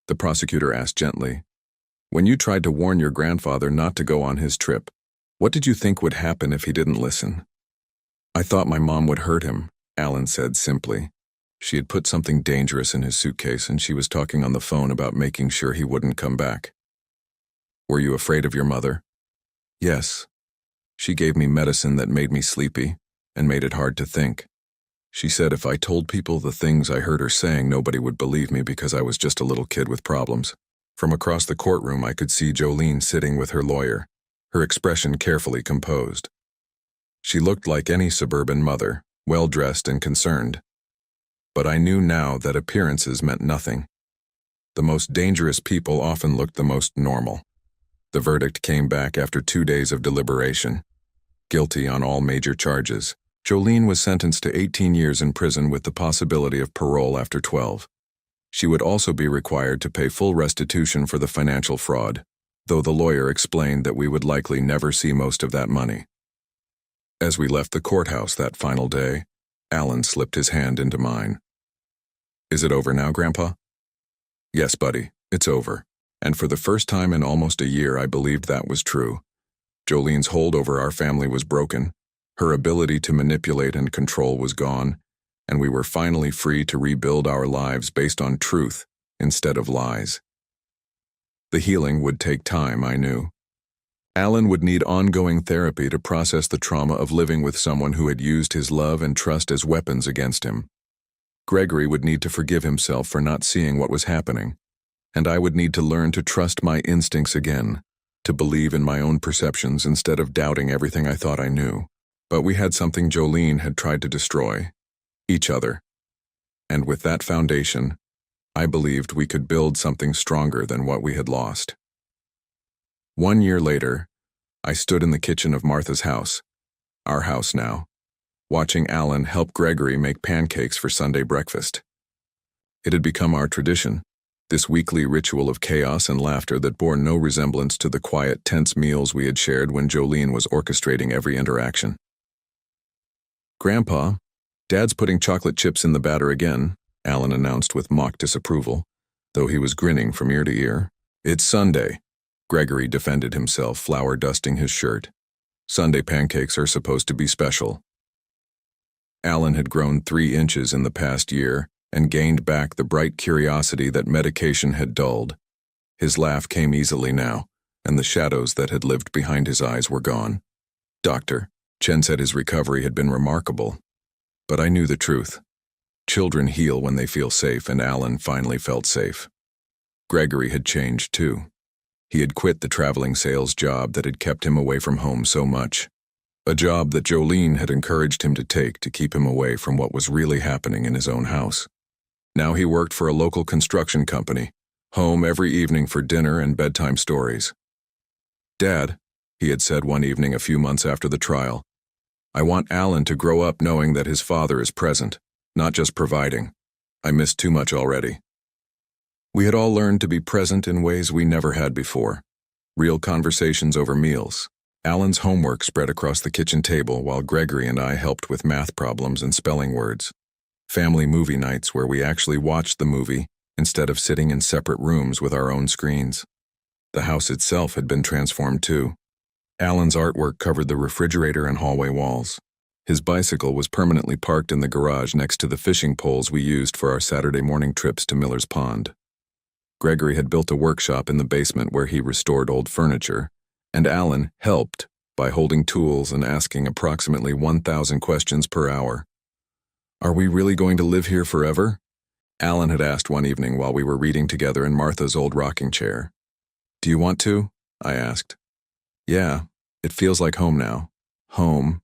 the prosecutor asked gently, "when you tried to warn your grandfather not to go on his trip, what did you think would happen if he didn't listen?" I thought my mom would hurt him, Alan said simply. She had put something dangerous in his suitcase and she was talking on the phone about making sure he wouldn't come back. Were you afraid of your mother? Yes. She gave me medicine that made me sleepy and made it hard to think. She said if I told people the things I heard her saying, nobody would believe me because I was just a little kid with problems. From across the courtroom, I could see Jolene sitting with her lawyer, her expression carefully composed. She looked like any suburban mother, well-dressed and concerned. But I knew now that appearances meant nothing. The most dangerous people often looked the most normal. The verdict came back after 2 days of deliberation. Guilty on all major charges. Jolene was sentenced to 18 years in prison with the possibility of parole after 12. She would also be required to pay full restitution for the financial fraud, though the lawyer explained that we would likely never see most of that money. As we left the courthouse that final day, Alan slipped his hand into mine. Is it over now, Grandpa? Yes, buddy, it's over. And for the first time in almost a year, I believed that was true. Jolene's hold over our family was broken. Her ability to manipulate and control was gone, and we were finally free to rebuild our lives based on truth instead of lies. The healing would take time, I knew. Alan would need ongoing therapy to process the trauma of living with someone who had used his love and trust as weapons against him. Gregory would need to forgive himself for not seeing what was happening, and I would need to learn to trust my instincts again, to believe in my own perceptions instead of doubting everything I thought I knew. But we had something Jolene had tried to destroy: each other. And with that foundation, I believed we could build something stronger than what we had lost. 1 year later, I stood in the kitchen of Martha's house, our house now, watching Alan help Gregory make pancakes for Sunday breakfast. It had become our tradition, this weekly ritual of chaos and laughter that bore no resemblance to the quiet, tense meals we had shared when Jolene was orchestrating every interaction. Grandpa, Dad's putting chocolate chips in the batter again, Alan announced with mock disapproval, though he was grinning from ear to ear. It's Sunday, Gregory defended himself, flour dusting his shirt. Sunday pancakes are supposed to be special. Alan had grown 3 inches in the past year and gained back the bright curiosity that medication had dulled. His laugh came easily now, and the shadows that had lived behind his eyes were gone. Doctor, Chen said his recovery had been remarkable. But I knew the truth. Children heal when they feel safe, and Alan finally felt safe. Gregory had changed too. He had quit the traveling sales job that had kept him away from home so much. A job that Jolene had encouraged him to take to keep him away from what was really happening in his own house. Now he worked for a local construction company, home every evening for dinner and bedtime stories. Dad, he had said one evening a few months after the trial, I want Alan to grow up knowing that his father is present, not just providing. I miss too much already. We had all learned to be present in ways we never had before. Real conversations over meals. Alan's homework spread across the kitchen table while Gregory and I helped with math problems and spelling words. Family movie nights where we actually watched the movie instead of sitting in separate rooms with our own screens. The house itself had been transformed too. Alan's artwork covered the refrigerator and hallway walls. His bicycle was permanently parked in the garage next to the fishing poles we used for our Saturday morning trips to Miller's Pond. Gregory had built a workshop in the basement where he restored old furniture, and Alan helped by holding tools and asking approximately 1,000 questions per hour. Are we really going to live here forever? Alan had asked one evening while we were reading together in Martha's old rocking chair. Do you want to? I asked. Yeah, it feels like home now. Home.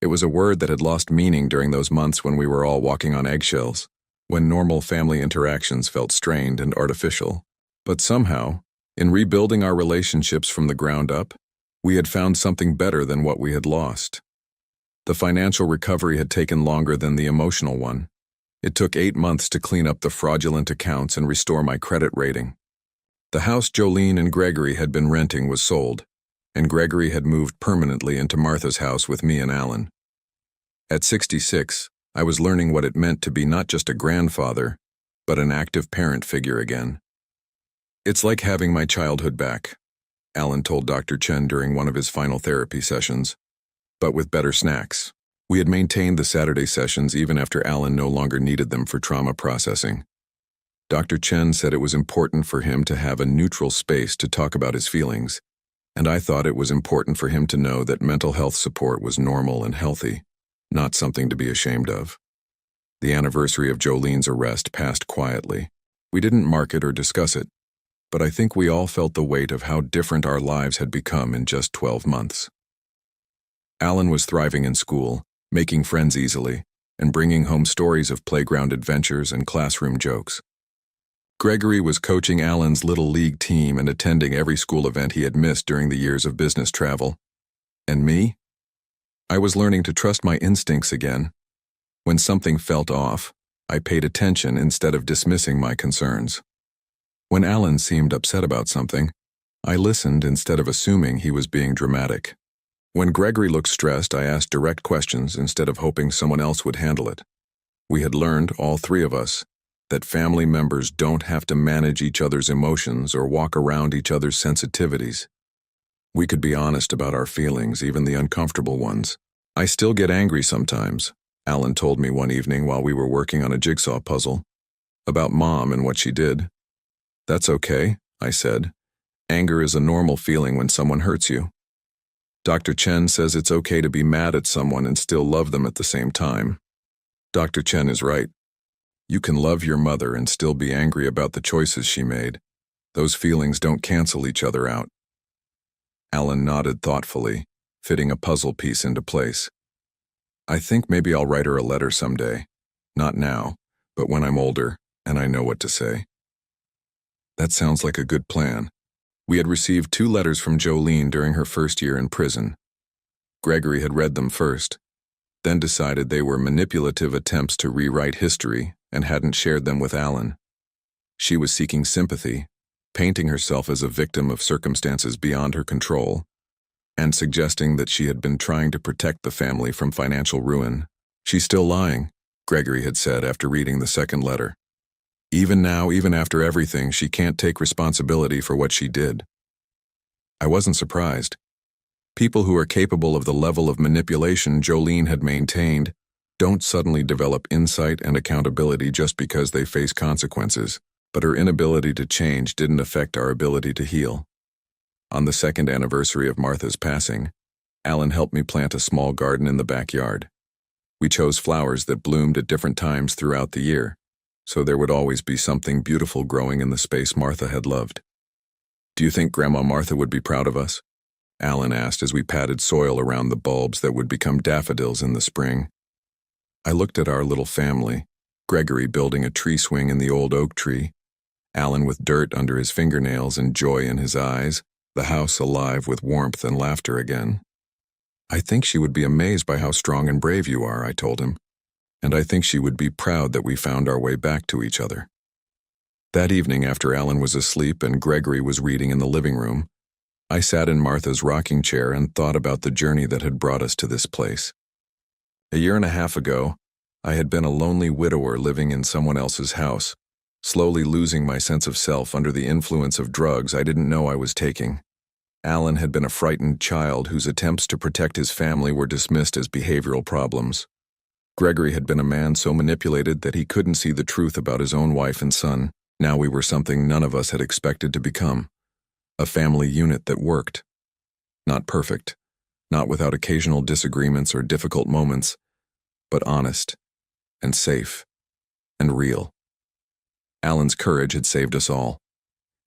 It was a word that had lost meaning during those months when we were all walking on eggshells, when normal family interactions felt strained and artificial. But somehow, in rebuilding our relationships from the ground up, we had found something better than what we had lost. The financial recovery had taken longer than the emotional one. It took 8 months to clean up the fraudulent accounts and restore my credit rating. The house Jolene and Gregory had been renting was sold, and Gregory had moved permanently into Martha's house with me and Alan. At 66, I was learning what it meant to be not just a grandfather, but an active parent figure again. It's like having my childhood back, Alan told Dr. Chen during one of his final therapy sessions, but with better snacks. We had maintained the Saturday sessions even after Alan no longer needed them for trauma processing. Dr. Chen said it was important for him to have a neutral space to talk about his feelings, and I thought it was important for him to know that mental health support was normal and healthy, not something to be ashamed of. The anniversary of Jolene's arrest passed quietly. We didn't mark it or discuss it, but I think we all felt the weight of how different our lives had become in just 12 months. Alan was thriving in school, making friends easily, and bringing home stories of playground adventures and classroom jokes. Gregory was coaching Alan's little league team and attending every school event he had missed during the years of business travel. And me? I was learning to trust my instincts again. When something felt off, I paid attention instead of dismissing my concerns. When Alan seemed upset about something, I listened instead of assuming he was being dramatic. When Gregory looked stressed, I asked direct questions instead of hoping someone else would handle it. We had learned, all three of us, that family members don't have to manage each other's emotions or walk around each other's sensitivities. We could be honest about our feelings, even the uncomfortable ones. I still get angry sometimes, Alan told me one evening while we were working on a jigsaw puzzle, about Mom and what she did. That's okay, I said. Anger is a normal feeling when someone hurts you. Dr. Chen says it's okay to be mad at someone and still love them at the same time. Dr. Chen is right. You can love your mother and still be angry about the choices she made. Those feelings don't cancel each other out. Alan nodded thoughtfully, fitting a puzzle piece into place. I think maybe I'll write her a letter someday. Not now, but when I'm older and I know what to say. That sounds like a good plan. We had received 2 letters from Jolene during her first year in prison. Gregory had read them first, then decided they were manipulative attempts to rewrite history and hadn't shared them with Alan. She was seeking sympathy, painting herself as a victim of circumstances beyond her control, and suggesting that she had been trying to protect the family from financial ruin. She's still lying, Gregory had said after reading the second letter. Even now, even after everything, she can't take responsibility for what she did. I wasn't surprised. People who are capable of the level of manipulation Jolene had maintained don't suddenly develop insight and accountability just because they face consequences, but her inability to change didn't affect our ability to heal. On the 2nd anniversary of Martha's passing, Alan helped me plant a small garden in the backyard. We chose flowers that bloomed at different times throughout the year, so there would always be something beautiful growing in the space Martha had loved. Do you think Grandma Martha would be proud of us? Alan asked as we patted soil around the bulbs that would become daffodils in the spring. I looked at our little family, Gregory building a tree swing in the old oak tree, Alan with dirt under his fingernails and joy in his eyes, the house alive with warmth and laughter again. I think she would be amazed by how strong and brave you are, I told him. And I think she would be proud that we found our way back to each other. That evening, after Alan was asleep and Gregory was reading in the living room, I sat in Martha's rocking chair and thought about the journey that had brought us to this place. A year and a half ago, I had been a lonely widower living in someone else's house, slowly losing my sense of self under the influence of drugs I didn't know I was taking. Alan had been a frightened child whose attempts to protect his family were dismissed as behavioral problems. Gregory had been a man so manipulated that he couldn't see the truth about his own wife and son. Now we were something none of us had expected to become. A family unit that worked. Not perfect, not without occasional disagreements or difficult moments, but honest, and safe, and real. Alan's courage had saved us all.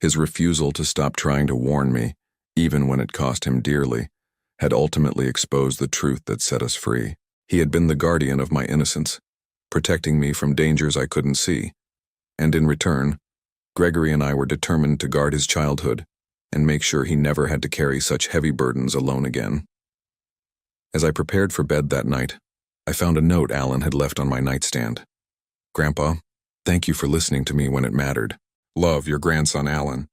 His refusal to stop trying to warn me, even when it cost him dearly, had ultimately exposed the truth that set us free. He had been the guardian of my innocence, protecting me from dangers I couldn't see. And in return, Gregory and I were determined to guard his childhood and make sure he never had to carry such heavy burdens alone again. As I prepared for bed that night, I found a note Alan had left on my nightstand. Grandpa, thank you for listening to me when it mattered. Love, your grandson Alan.